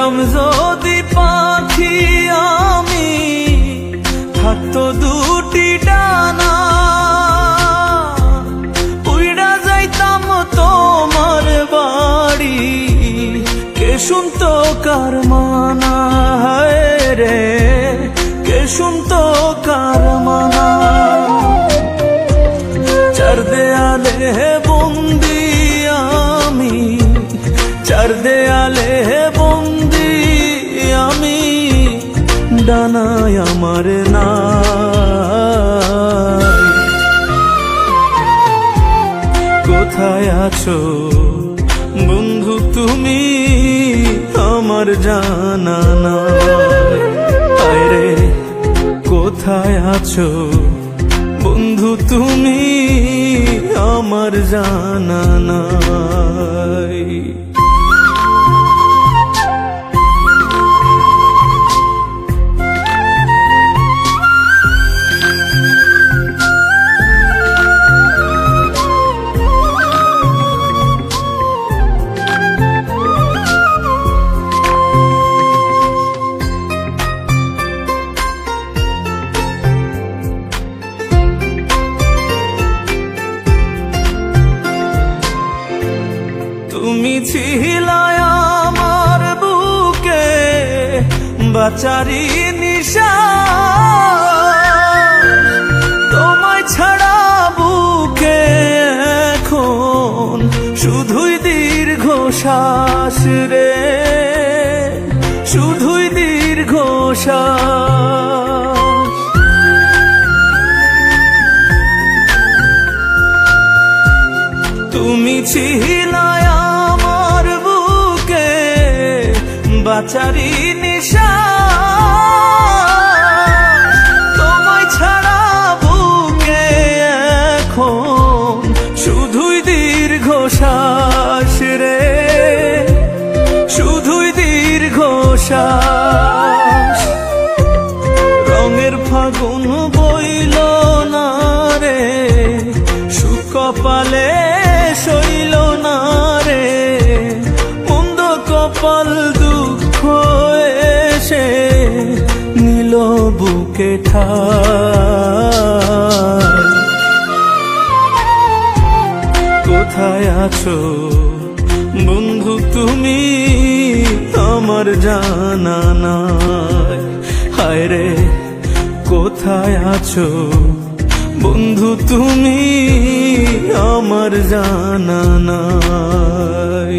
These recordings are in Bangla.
হইতাম যদি পাখি আমি, থাকতো দুটি ডানা, উইড়া যাইতাম তোমার বাড়ি, কে শুনতো কার মানা, হায় রে কে শুনতো কার মানা। চার দেয়ালে বন্দি আমি, চার দেয়ালে বন্দি আমি, ডানায় আমার নাই। কোথায় আছো বন্ধু তুমি, আমার জানা নাই। হায় রে কোথায় আছো বন্ধু তুমি, আমার জানা নাই। তুমি ছিলে আমার বুকে বাচারি নিশা, তোমায় ছাড়া বুকে এখন শুধুই দীর্ঘশ্বাস রে, শুধুই দীর্ঘশ্বাস। তুমি ছিলে আমার বুকে বাচারি নিশা, তোমায় ছাড়া বুকে এখন শুধুই দীর্ঘশ্বাস রে, শুধুই দীর্ঘশ্বাস। রঙের ফাগুন বইল না রে, সুকপালে সইল না রে, মন্দ কপাল দুঃখ এসে নিল বুকে ঠাই। কোথায় আছো বন্ধু তুমি, আমার জানা নাই। হায় রে কোথায় আছো বন্ধু তুমি, আমার জানা নাই।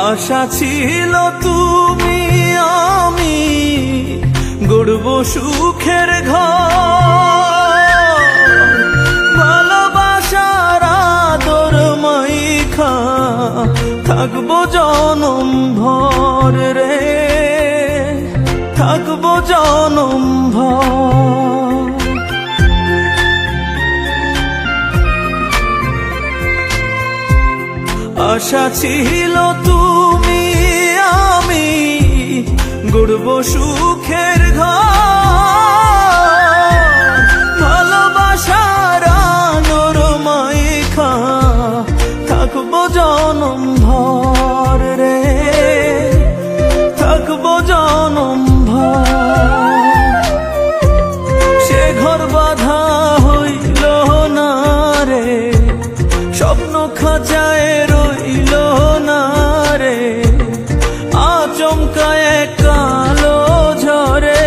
আশা ছিল তুমি আমি গড়ব সুখের ঘর, ভালোবাসার আদর মাইখা থাকবো জনম ভর রে, থাকবো জনম ভর। আশা ছিল তুমি আমি গড়ব সুখের ঘর, ভালোবাসার আদর মাইখা থাকবো জনম ভর রে, থাকবো জনম ভর। সে ঘর বাঁধা হইল না রে, স্বপ্ন খাঁচায় রইল না রে, আচমকায় কালো ঝরে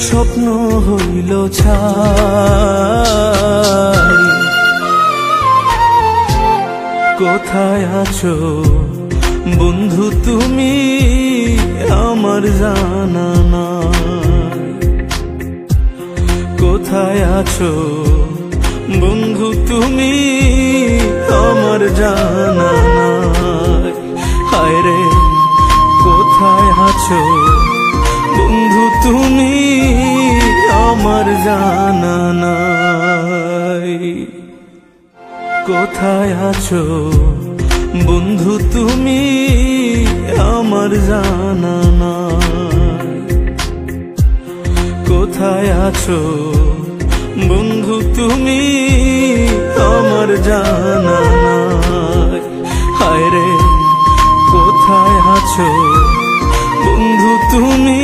স্বপ্ন হইল ছাই। কোথায় আছো বন্ধু তুমি, আমার জানা নাই। কোথায় আছো বন্ধু তুমি, আমার জানা নাই। হায় রে কোথায় কোথায় আছো বন্ধু তুমি আমার জানা নাই। কোথায় আছো বন্ধু তুমি আমার জানা নাই। কোথায় আছো বন্ধু তুমি আমার জানা নাই। হায় রে কোথায় আছো বন্ধু তুমি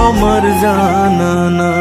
আমার জানা নাই।